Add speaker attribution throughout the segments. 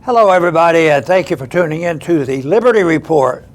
Speaker 1: Hello, everybody, and thank you for tuning in to the Liberty Report.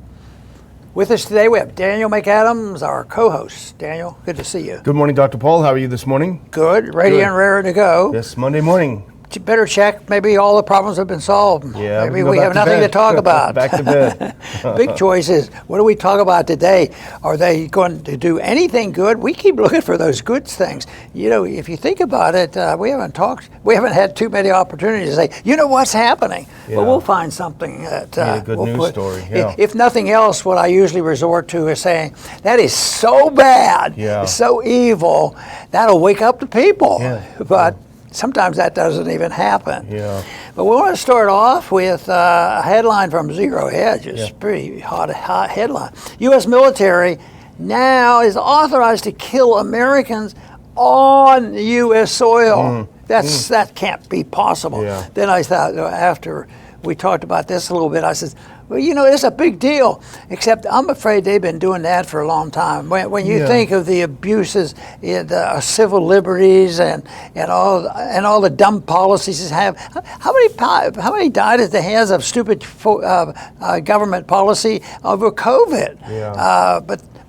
Speaker 1: With us today, we have Daniel McAdams, our co-host. Daniel, good to see you.
Speaker 2: Good morning, Dr. Paul. How are you this morning?
Speaker 1: Good, ready and raring to go.
Speaker 2: Yes, Monday morning.
Speaker 1: You better check. Maybe all the problems have been solved.
Speaker 2: Yeah,
Speaker 1: maybe we have nothing to talk about.
Speaker 2: Back to bed.
Speaker 1: Big choice is, what do we talk about today? Are they going to do anything good? We keep looking for those good things. You know, if you think about it, we haven't had too many opportunities to say, you know what's happening.
Speaker 2: Yeah.
Speaker 1: But we'll find something that
Speaker 2: a good news story. Yeah.
Speaker 1: If nothing else, what I usually resort to is saying, that is so bad, it's so evil, that'll wake up the people. Yeah. But sometimes that doesn't even happen.
Speaker 2: Yeah.
Speaker 1: But we want to start off with a headline from Zero Hedge. It's pretty hot headline. U.S. military now is authorized to kill Americans on U.S. soil. That can't be possible. Yeah. Then I thought, after we talked about this a little bit, I said, well, you know, it's a big deal, except I'm afraid they've been doing that for a long time. When you think of the abuses in civil liberties and all the dumb policies they have, how many died at the hands of stupid government policy over COVID? Yeah.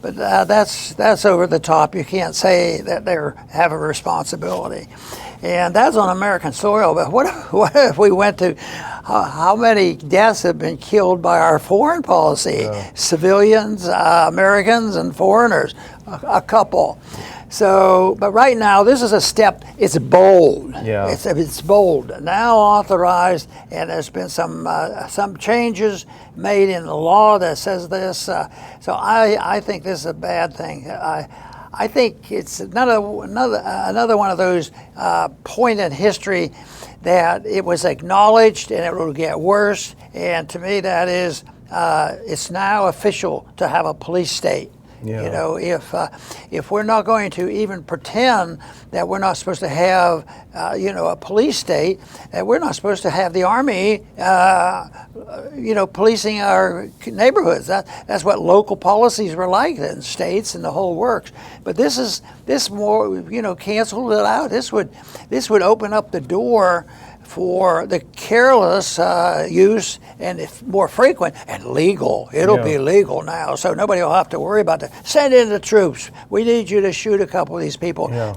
Speaker 1: But that's over the top. You can't say that they have a responsibility. And that's on American soil. But what if we went to how many deaths have been killed by our foreign policy? Yeah. Civilians, Americans, and foreigners, a couple. So, but right now, this is a step. It's bold. Yeah. It's bold. Now authorized, and there's been some changes made in the law that says this. So I think this is a bad thing. I think it's another one of those point in history that it was acknowledged and it will get worse. And to me, that is, it's now official to have a police state. Yeah. You know, if we're not going to even pretend that we're not supposed to have, a police state, that we're not supposed to have the Army, policing our neighborhoods. That's what local policies were like in states and the whole works. But this more, canceled it out. This would open up the door for the careless use, and if more frequent and legal. It'll be legal now, so nobody will have to worry about that. Send in the troops. We need you to shoot a couple of these people. Yeah.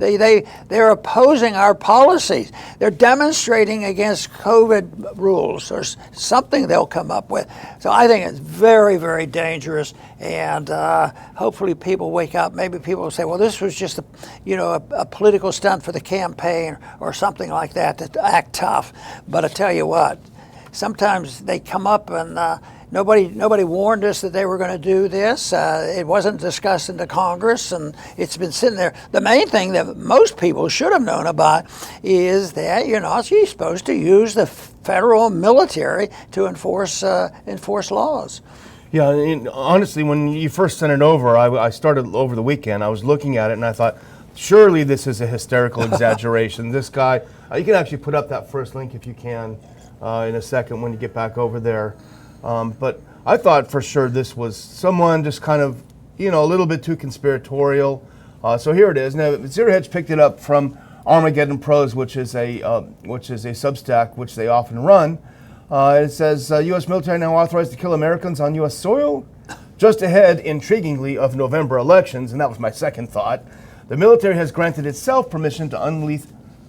Speaker 1: They're opposing our policies. They're demonstrating against COVID rules or something they'll come up with. So I think it's very, very dangerous, and hopefully people wake up. Maybe people will say, well, this was just a political stunt for the campaign or something like that to act tough. But I tell you what, sometimes they come up and nobody warned us that they were going to do this. It wasn't discussed in the Congress, and it's been sitting there. The main thing that most people should have known about is that you're not supposed to use the federal military to enforce laws.
Speaker 2: Yeah, and honestly, when you first sent it over, I started over the weekend. I was looking at it and I thought, surely this is a hysterical exaggeration. This guy, you can actually put up that first link if you can in a second when you get back over there. But I thought for sure this was someone just kind of, a little bit too conspiratorial. So here it is. Now, Zero Hedge picked it up from Armageddon Pros, which is a Substack which they often run. It says, U.S. military now authorized to kill Americans on U.S. soil, just ahead, intriguingly, of November elections, and that was my second thought. The military has granted itself permission to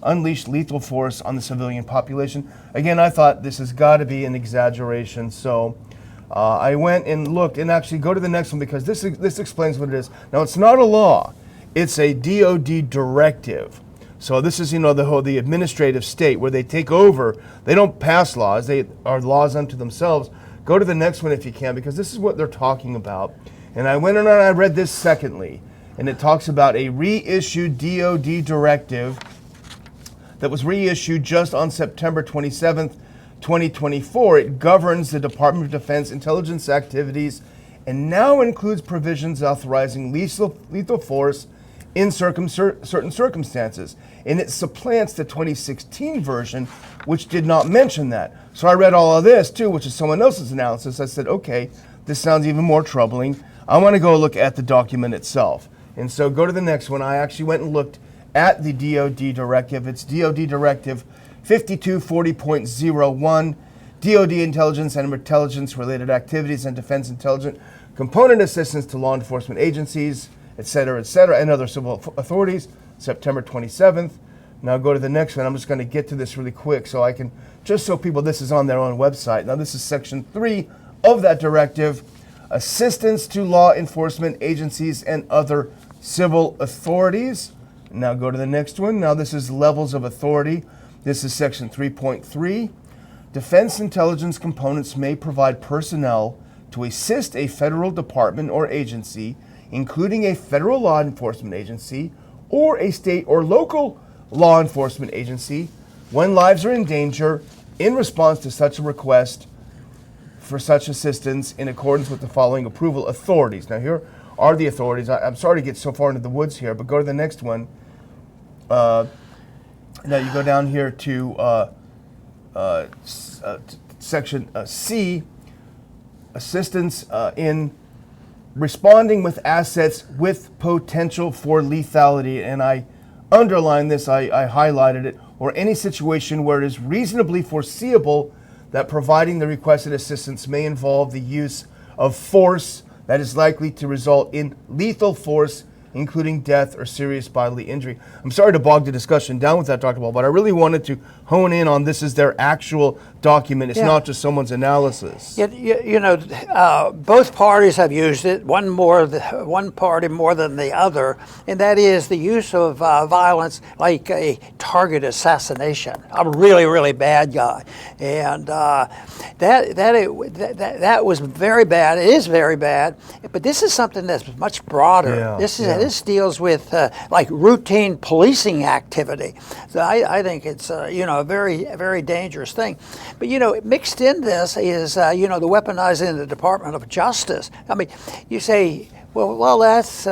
Speaker 2: unleash lethal force on the civilian population. Again, I thought this has got to be an exaggeration, so I went and looked, and actually go to the next one because this explains what it is. Now, it's not a law; it's a DoD directive. So this is, the administrative state where they take over. They don't pass laws; they are laws unto themselves. Go to the next one if you can, because this is what they're talking about. And I went and I read this secondly. And it talks about a reissued DoD directive that was reissued just on September 27th, 2024. It governs the Department of Defense intelligence activities and now includes provisions authorizing lethal force in certain circumstances. And it supplants the 2016 version, which did not mention that. So I read all of this too, which is someone else's analysis. I said, okay, this sounds even more troubling. I want to go look at the document itself. And so go to the next one. I actually went and looked at the DoD directive. It's DoD Directive 5240.01, DoD intelligence and intelligence-related activities, and defense intelligence component assistance to law enforcement agencies, et cetera, and other civil authorities, September 27th. Now go to the next one. I'm just going to get to this really quick so I can, just so people, this is on their own website. Now this is section 3 of that directive, assistance to law enforcement agencies and other civil authorities. Now go to the next one. Now this is levels of authority. This is section 3.3. Defense intelligence components may provide personnel to assist a federal department or agency, including a federal law enforcement agency or a state or local law enforcement agency, when lives are in danger, in response to such a request for such assistance in accordance with the following approval authorities. Now here are the authorities. I'm sorry to get so far into the woods here, but go to the next one. Now you go down here to section C, assistance in responding with assets with potential for lethality. And I underline this, I highlighted it, or any situation where it is reasonably foreseeable that providing the requested assistance may involve the use of force that is likely to result in lethal force, including death or serious bodily injury. I'm sorry to bog the discussion down with that, Dr. Ball, but I really wanted to hone in on this is their actual document. It's not just someone's analysis.
Speaker 1: Both parties have used it, one party more than the other, and that is the use of violence like a target assassination. A really, really bad guy. And that was very bad. It is very bad, but this is something that's much broader. This deals with like routine policing activity. So I think it's a very, very dangerous thing. But mixed in this is the weaponizing the Department of Justice. I mean, you say, well, that's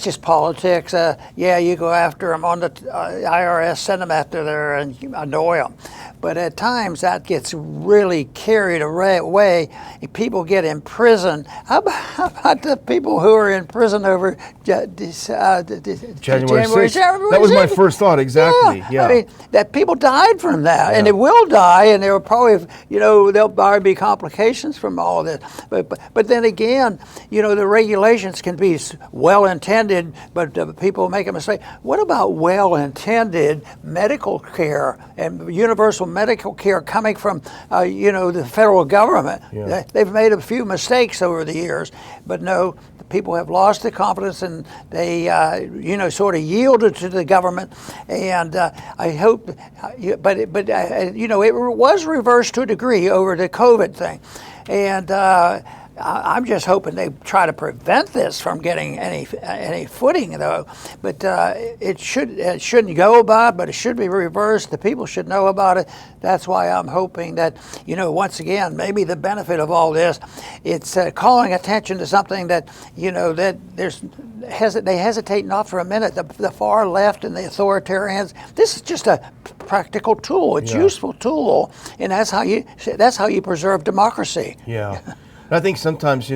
Speaker 1: just politics. You go after them on the IRS, send them after there and annoy them. But at times that gets really carried away. People get imprisoned. How about the people who are in prison over January
Speaker 2: 6th? That was my first thought, exactly. Yeah.
Speaker 1: I mean, that people died from that, and they will die, and there will probably, there'll probably be complications from all of this. But then again, the regulations can be well-intended, but people make a mistake. What about well-intended medical care and universal medical care coming from, the federal government?
Speaker 2: Yeah.
Speaker 1: They've made a few mistakes over the years, but no, the people have lost the confidence, and they, sort of yielded to the government. And I hope, but it was reversed to a degree over the COVID thing, and. I'm just hoping they try to prevent this from getting any footing, though. But it shouldn't go about, but it should be reversed. The people should know about it. That's why I'm hoping that, once again, maybe the benefit of all this, it's calling attention to something that, that they hesitate not for a minute. The far left and the authoritarians. This is just a practical tool. It's a useful tool, and that's how you preserve democracy.
Speaker 2: Yeah. I think sometimes,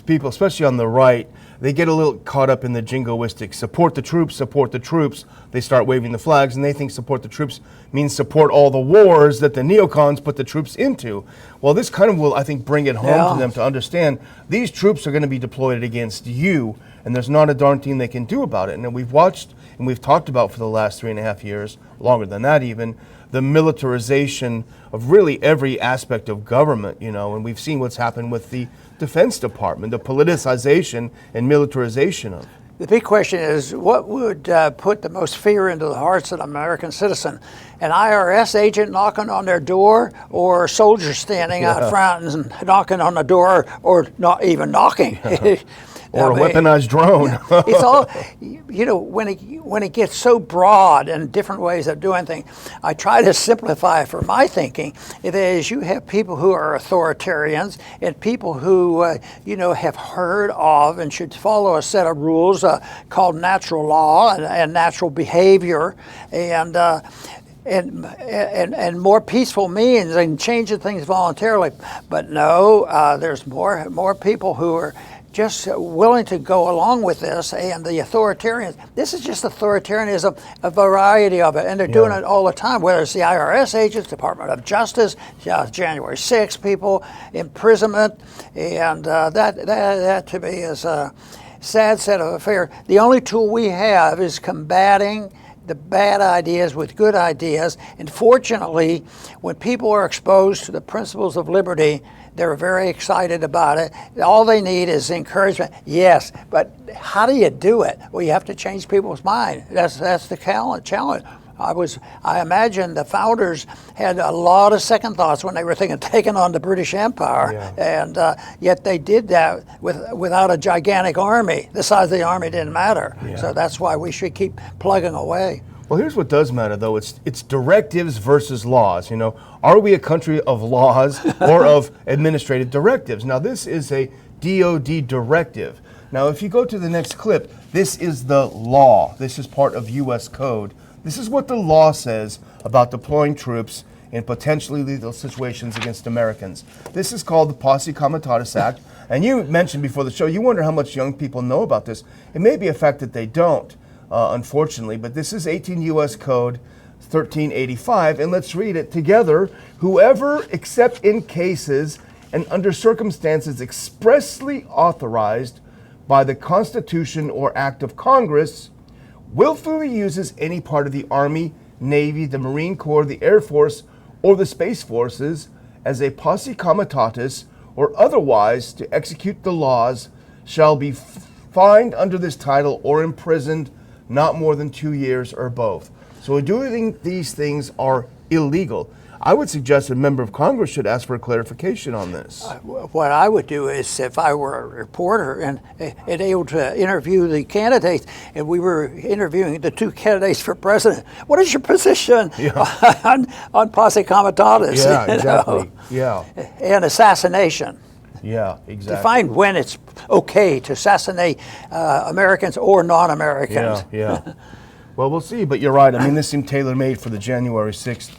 Speaker 2: people, especially on the right, they get a little caught up in the jingoistic, support the troops, support the troops. They start waving the flags, and they think support the troops means support all the wars that the neocons put the troops into. Well, this kind of will, I think, bring it home to them to understand these troops are going to be deployed against you, and there's not a darn thing they can do about it. And we've watched and we've talked about for the last 3.5 years, longer than that even, the militarization of really every aspect of government, and we've seen what's happened with the Defense Department, the politicization and militarization of.
Speaker 1: The big question is, what would put the most fear into the hearts of an American citizen? An IRS agent knocking on their door, or soldiers standing out front and knocking on the door, or not even knocking?
Speaker 2: Or a weaponized drone.
Speaker 1: It's all, when it gets so broad and different ways of doing things, I try to simplify for my thinking. It is, you have people who are authoritarians and people who, have heard of and should follow a set of rules called natural law and natural behavior, and more peaceful means and changing things voluntarily. But no, there's more people who are just willing to go along with this, and the authoritarians. This is just authoritarianism, a variety of it, and they're doing it all the time. Whether it's the IRS agents, Department of Justice, January 6th people, imprisonment, and that to me is a sad set of affairs. The only tool we have is combating the bad ideas with good ideas, and fortunately, when people are exposed to the principles of liberty, they're very excited about it. All they need is encouragement. Yes, but how do you do it? Well, you have to change people's mind. That's the challenge. I imagine the founders had a lot of second thoughts when they were thinking taking on the British Empire, and yet they did that without a gigantic army. The size of the army didn't matter. So that's why we should keep plugging away.
Speaker 2: Well, here's what does matter, though. It's directives versus laws. You know, are we a country of laws or of administrative directives? Now, this is a DoD directive. Now, if you go to the next clip, this is the law. This is part of U.S. code. This is what the law says about deploying troops in potentially lethal situations against Americans. This is called the Posse Comitatus Act. And you mentioned before the show, you wonder how much young people know about this. It may be a fact that they don't. Unfortunately, but this is 18 U.S. Code 1385, and let's read it together. Whoever, except in cases and under circumstances expressly authorized by the Constitution or Act of Congress, willfully uses any part of the Army, Navy, the Marine Corps, the Air Force, or the Space Forces as a posse comitatus or otherwise to execute the laws shall be fined under this title or imprisoned not more than 2 years or both. So doing these things are illegal. I would suggest a member of Congress should ask for a clarification on this.
Speaker 1: What I would do is, if I were a reporter and able to interview the candidates, and we were interviewing the two candidates for president, what is your position on posse comitatus?
Speaker 2: Yeah, exactly. Yeah.
Speaker 1: And assassination.
Speaker 2: Yeah, exactly.
Speaker 1: Define when it's okay to assassinate Americans or non-Americans.
Speaker 2: Yeah. Well, we'll see, but you're right. I mean, this seemed tailor-made for the January 6th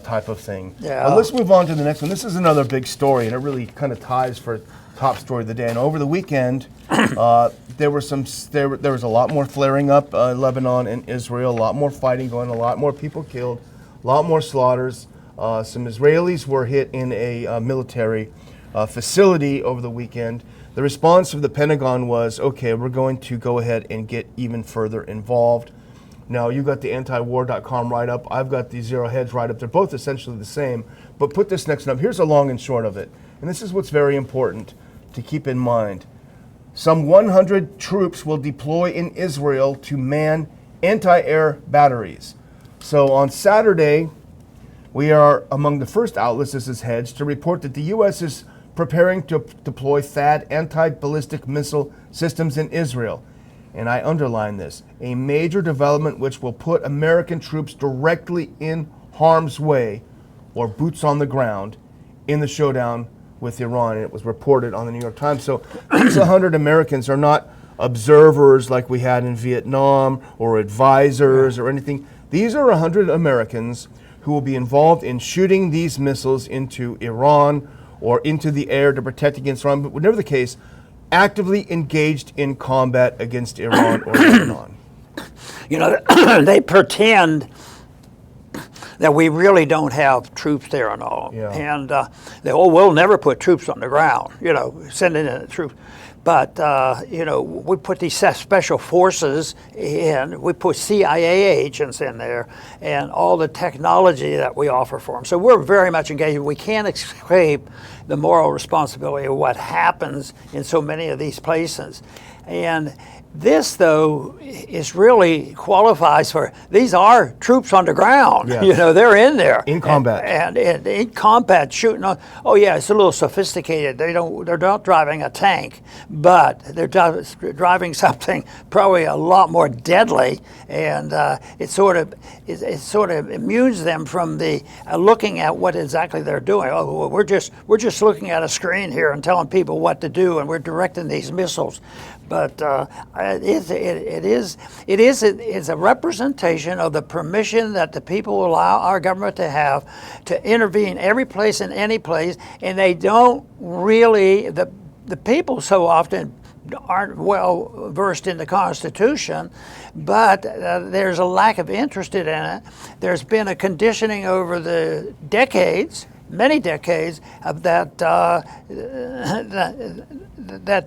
Speaker 2: type of thing.
Speaker 1: Yeah.
Speaker 2: Let's move on to the next one. This is another big story, and it really kind of ties for top story of the day. And over the weekend, there was a lot more flaring up in Lebanon and Israel, a lot more fighting going, a lot more people killed, a lot more slaughters. Some Israelis were hit in a military facility over the weekend. The response of the Pentagon was, okay, we're going to go ahead and get even further involved. Now, you got the antiwar.com write-up. I've got the Zero Hedge write-up. They're both essentially the same. But put this next one up. Here's a long and short of it. And this is what's very important to keep in mind. Some 100 troops will deploy in Israel to man anti-air batteries. So on Saturday, we are among the first outlets, this is Hedge, to report that the U.S. is preparing to deploy THAAD anti-ballistic missile systems in Israel. And I underline this, a major development which will put American troops directly in harm's way or boots on the ground in the showdown with Iran. And it was reported on the New York Times. So these 100 Americans are not observers like we had in Vietnam or advisors or anything. These are 100 Americans who will be involved in shooting these missiles into Iran or into the air to protect against Iran, but whatever the case, actively engaged in combat against Iran or Lebanon.
Speaker 1: You know, they pretend that we really don't have troops there and all.
Speaker 2: Yeah.
Speaker 1: And we'll never put troops on the ground, sending in the troops. But, we put these special forces in, we put CIA agents in there, and all the technology that we offer for them. So we're very much engaged. We can't escape the moral responsibility of what happens in so many of these places. And this, though, is really qualifies for, these are troops on the ground.
Speaker 2: Yes.
Speaker 1: They're in there.
Speaker 2: In combat.
Speaker 1: And in combat, shooting on, it's a little sophisticated. They're not driving a tank, but they're driving something probably a lot more deadly, and it sort of immunes them from the looking at what exactly they're doing. Oh, well, we're just looking at a screen here and telling people what to do, and we're directing these missiles. But it's a representation of the permission that the people allow our government to have to intervene every place and any place, and they don't really, the people so often aren't well versed in the Constitution, but there's a lack of interest in it. There's been a conditioning over the decades, many decades, of that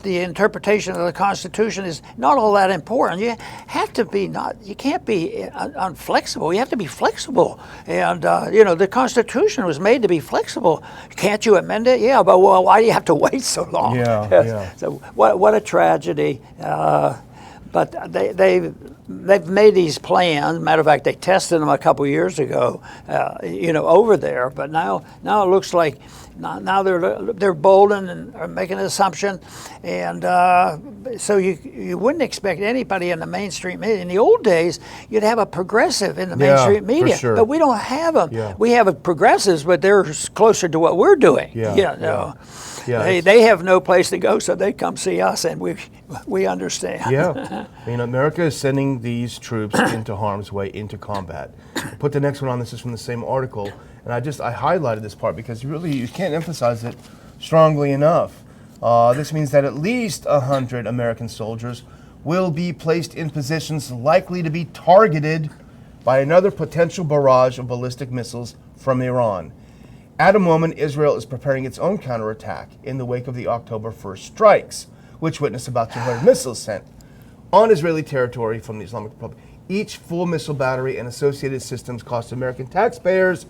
Speaker 1: the interpretation of the Constitution is not all that important. You have to be you can't be unflexible. You have to be flexible. And the Constitution was made to be flexible. Can't you amend it? Yeah, but why do you have to wait so long?
Speaker 2: Yeah.
Speaker 1: So what a tragedy. But they've made these plans. Matter of fact, they tested them a couple years ago, over there. But now it looks like now they're bolden and are making an assumption, and so you wouldn't expect anybody in the mainstream media. In the old days, you'd have a progressive in the mainstream media,
Speaker 2: for sure.
Speaker 1: but we don't have them.
Speaker 2: Yeah.
Speaker 1: We have progressives, but they're closer to what we're doing.
Speaker 2: Yeah.
Speaker 1: They have no place to go, so they come see us, and we understand.
Speaker 2: Yeah. America is sending these troops into harm's way, into combat. Put the next one on. This is from the same article, and I highlighted this part because you can't emphasize it strongly enough. This means that at least 100 American soldiers will be placed in positions likely to be targeted by another potential barrage of ballistic missiles from Iran. At a moment, Israel is preparing its own counterattack in the wake of the October 1st strikes, which witnessed about 200 missiles sent on Israeli territory from the Islamic Republic. Each full missile battery and associated systems cost American taxpayers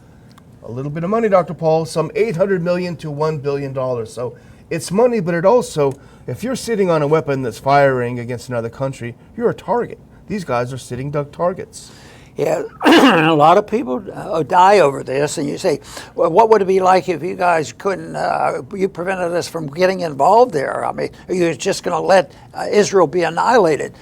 Speaker 2: a little bit of money, Dr. Paul, some $800 million to $1 billion. So it's money, but it also, if you're sitting on a weapon that's firing against another country, you're a target. These guys are sitting duck targets.
Speaker 1: Yeah, a lot of people die over this, and you say, well, what would it be like if you guys couldn't, you prevented us from getting involved there? I mean, are you just going to let Israel be annihilated?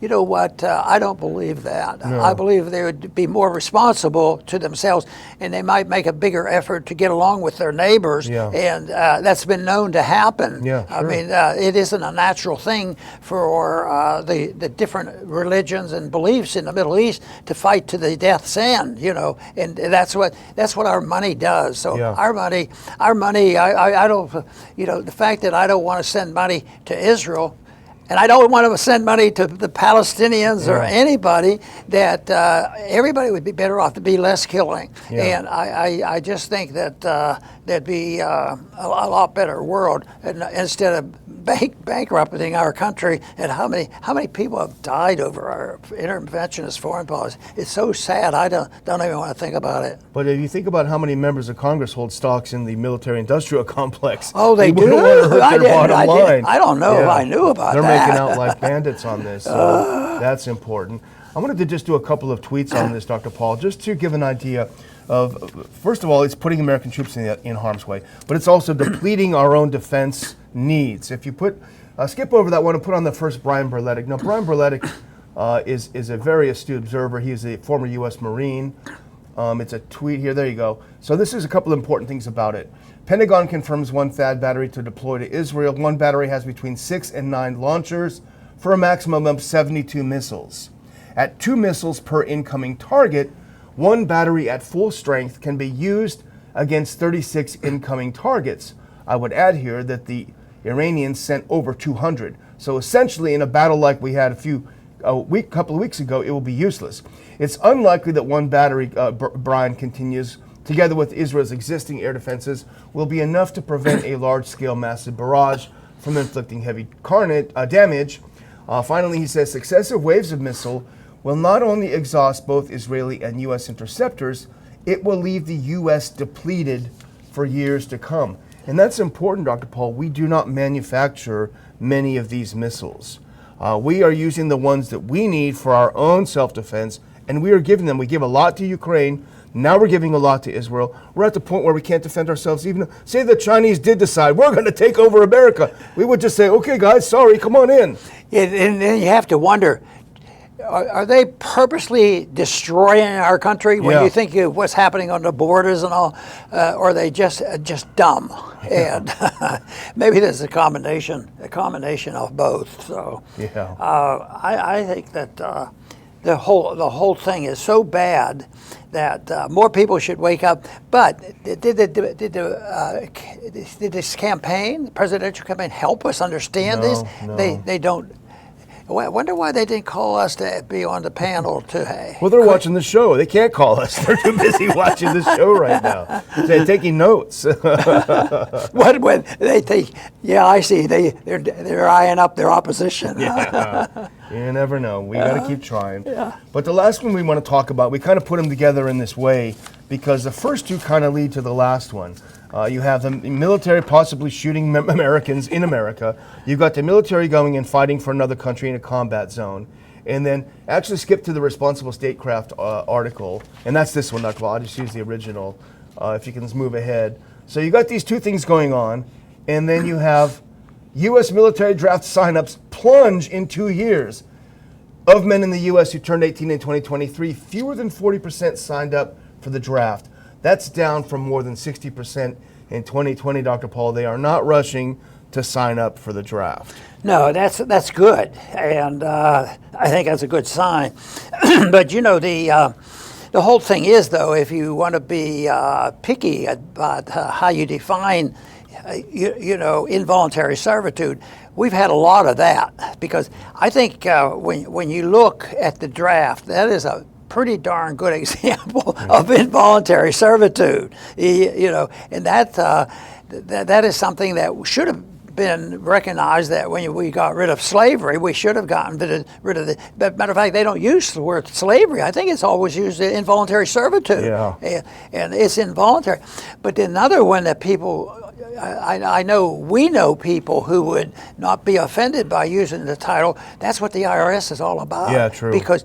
Speaker 1: You know what? I don't believe that.
Speaker 2: No.
Speaker 1: I believe they would be more responsible to themselves, and they might make a bigger effort to get along with their neighbors.
Speaker 2: Yeah.
Speaker 1: And that's been known to happen.
Speaker 2: Yeah,
Speaker 1: I
Speaker 2: sure.
Speaker 1: mean, it isn't a natural thing for the different religions and beliefs in the Middle East to fight to the death's end. And that's what our money does. So
Speaker 2: Yeah.
Speaker 1: our money. I don't. The fact that I don't want to send money to Israel. And I don't want to send money to the Palestinians or anybody, that everybody would be better off to be less killing.
Speaker 2: Yeah.
Speaker 1: And I just think that there'd be a lot better world instead of bankrupting our country. And how many people have died over our interventionist foreign policy? It's so sad. I don't even want to think about it.
Speaker 2: But if you think about how many members of Congress hold stocks in the military-industrial complex,
Speaker 1: Oh, they do?
Speaker 2: wouldn't want to hurt their bottom line.
Speaker 1: I don't know if I knew about
Speaker 2: They're
Speaker 1: that.
Speaker 2: making out like bandits on this, so that's important. I wanted to just do a couple of tweets on this, Dr. Paul, just to give an idea of, first of all, it's putting American troops in harm's way, but it's also depleting our own defense needs. If you skip over that one and put on the first Brian Berletic. Now, Brian Berletic is a very astute observer. He is a former U.S. Marine. It's a tweet here. There you go. So this is a couple of important things about it. Pentagon confirms one THAAD battery to deploy to Israel. One battery has between 6 and 9 launchers for a maximum of 72 missiles. At 2 missiles per incoming target, one battery at full strength can be used against 36 incoming targets. I would add here that the Iranians sent over 200. So essentially, in a battle like we had couple of weeks ago, it will be useless. It's unlikely that one battery, Brian continues, together with Israel's existing air defenses, will be enough to prevent a large-scale massive barrage from inflicting heavy damage. Finally, he says successive waves of missile will not only exhaust both Israeli and U.S. interceptors, it will leave the U.S. depleted for years to come. And that's important, Dr. Paul. We do not manufacture many of these missiles. We are using the ones that we need for our own self-defense, and we are giving them. We give a lot to Ukraine. Now we're giving a lot to Israel. We're at the point where we can't defend ourselves. Even say the Chinese did decide we're going to take over America, we would just say, okay, guys, sorry, come on in.
Speaker 1: And then you have to wonder, are they purposely destroying our country when you think of what's happening on the borders and all, or are they just dumb? And maybe there's a combination of both. So I think that the whole thing is so bad that more people should wake up. But did this campaign, the presidential campaign, help us understand this?
Speaker 2: No.
Speaker 1: They don't. I wonder why they didn't call us to be on the panel to.
Speaker 2: Well, they're watching the show. They can't call us. They're too busy watching the show right now. They're taking notes.
Speaker 1: What when they think? Yeah, I see. They're eyeing up their opposition.
Speaker 2: Yeah. You never know. We got to keep trying. Yeah. But the last one we want to talk about, we kind of put them together in this way because the first two kind of lead to the last one. You have the military possibly shooting Americans in America. You've got the military going and fighting for another country in a combat zone. And then actually skip to the responsible statecraft article. And that's this one, Dr. Paul. I'll just use the original if you can just move ahead. So you got these two things going on. And then you have U.S. military draft signups plunge in 2 years. Of men in the U.S. who turned 18 in 2023, fewer than 40% signed up for the draft. That's down from more than 60% in 2020, Dr. Paul. They are not rushing to sign up for the draft.
Speaker 1: No, that's good, and I think that's a good sign. But the whole thing is, though, if you want to be picky about how you define, involuntary servitude, we've had a lot of that because I think when you look at the draft, that is a pretty darn good example of involuntary servitude, and that is something that should have been recognized, that when we got rid of slavery, we should have gotten rid of the. But matter of fact, they don't use the word slavery. I think it's always used involuntary servitude, and it's involuntary. But another one that people. I know we know people who would not be offended by using the title. That's what the IRS is all about.
Speaker 2: Yeah, true.
Speaker 1: Because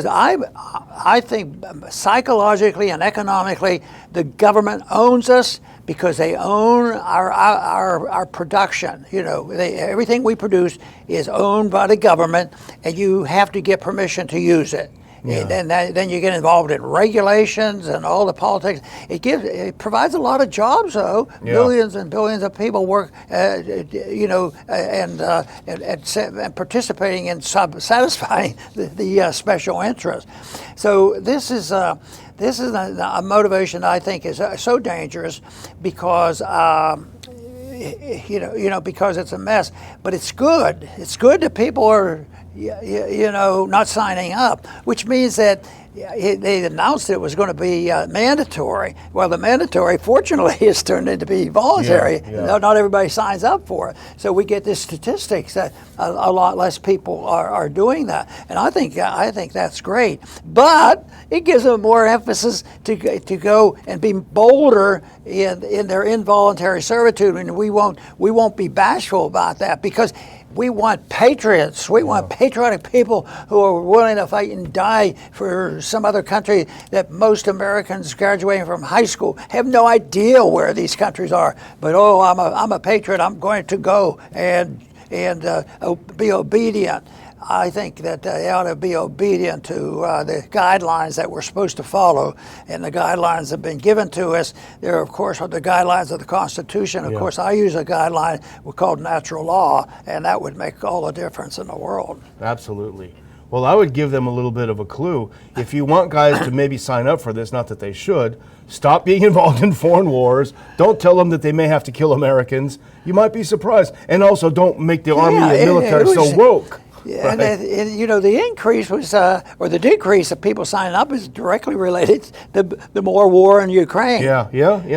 Speaker 1: I think psychologically and economically, the government owns us because they own our production. Everything we produce is owned by the government, and you have to get permission to use it. Yeah. And then you get involved in regulations and all the politics. It provides a lot of jobs, though. Yeah. Billions and billions of people work, and participating in satisfying the special interest. So this is a motivation I think is so dangerous because. Because it's a mess, but it's good. It's good that people are, not signing up, which means that they announced it was going to be mandatory. Well, the mandatory, fortunately, has turned into be voluntary. Yeah. Not everybody signs up for it. So we get this statistics that a lot less people are doing that, and I think that's great. But it gives them more emphasis to go and be bolder in their involuntary servitude, and we won't be bashful about that because. We want patriots. We want patriotic people who are willing to fight and die for some other country that most Americans graduating from high school have no idea where these countries are. But I'm a patriot. I'm going to go and be obedient. I think that they ought to be obedient to the guidelines that we're supposed to follow, and the guidelines have been given to us. There, of course, are the guidelines of the Constitution. Of course, I use a guideline called natural law, and that would make all the difference in the world.
Speaker 2: Absolutely. Well, I would give them a little bit of a clue. If you want guys to maybe sign up for this, not that they should, stop being involved in foreign wars. Don't tell them that they may have to kill Americans. You might be surprised. And also don't make the Army and military so woke.
Speaker 1: Yeah, right. And the increase was, or the decrease of people signing up is directly related to the more war in Ukraine.
Speaker 2: Yeah.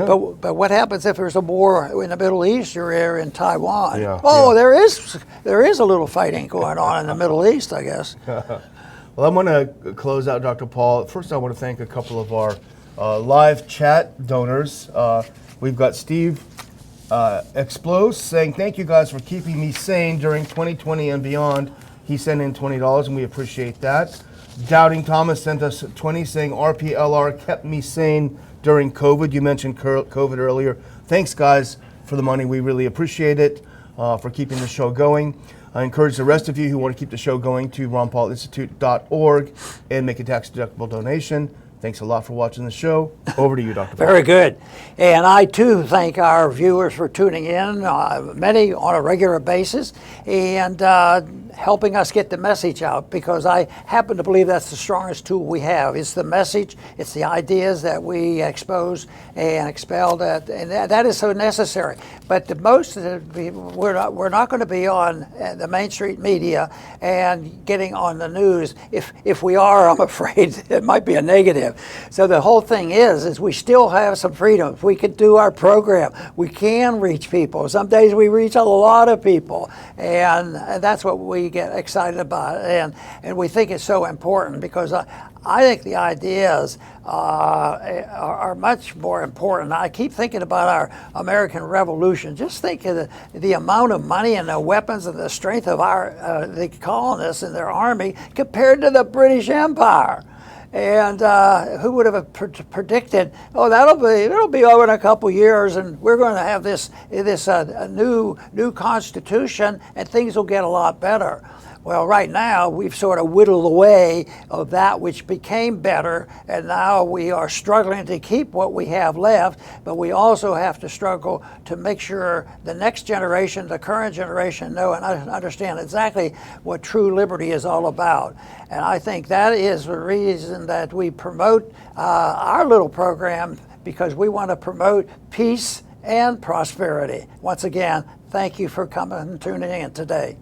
Speaker 1: But what happens if there's a war in the Middle East or in Taiwan? There is a little fighting going on in the Middle East, I guess.
Speaker 2: Well, I'm going to close out, Dr. Paul. First, I want to thank a couple of our live chat donors. We've got Steve Explos saying, thank you guys for keeping me sane during 2020 and beyond. He sent in $20, and we appreciate that. Doubting Thomas sent us 20, saying RPLR kept me sane during COVID. You mentioned COVID earlier. Thanks, guys, for the money. We really appreciate it, for keeping the show going. I encourage the rest of you who want to keep the show going to ronpaulinstitute.org and make a tax-deductible donation. Thanks a lot for watching the show. Over to you, Dr. Paul.
Speaker 1: Very good. And I too thank our viewers for tuning in, many on a regular basis, and helping us get the message out, because I happen to believe that's the strongest tool we have. It's the message, it's the ideas that we expose and expel, and that is so necessary. But the most, we're not going to be on the Main Street media and getting on the news. If we are, I'm afraid it might be a negative. So the whole thing is we still have some freedom. If we could do our program, we can reach people. Some days we reach a lot of people, and that's what we get excited about, and we think it's so important, because I think the ideas are much more important. I keep thinking about our American Revolution. Just think of the amount of money and the weapons and the strength of the colonists and their army compared to the British Empire. And who would have predicted? Oh, it'll be over in a couple years, and we're going to have this new Constitution, and things will get a lot better. Well, right now, we've sort of whittled away of that which became better, and now we are struggling to keep what we have left, but we also have to struggle to make sure the next generation, the current generation, know and understand exactly what true liberty is all about. And I think that is the reason that we promote our little program, because we want to promote peace and prosperity. Once again, thank you for coming and tuning in today.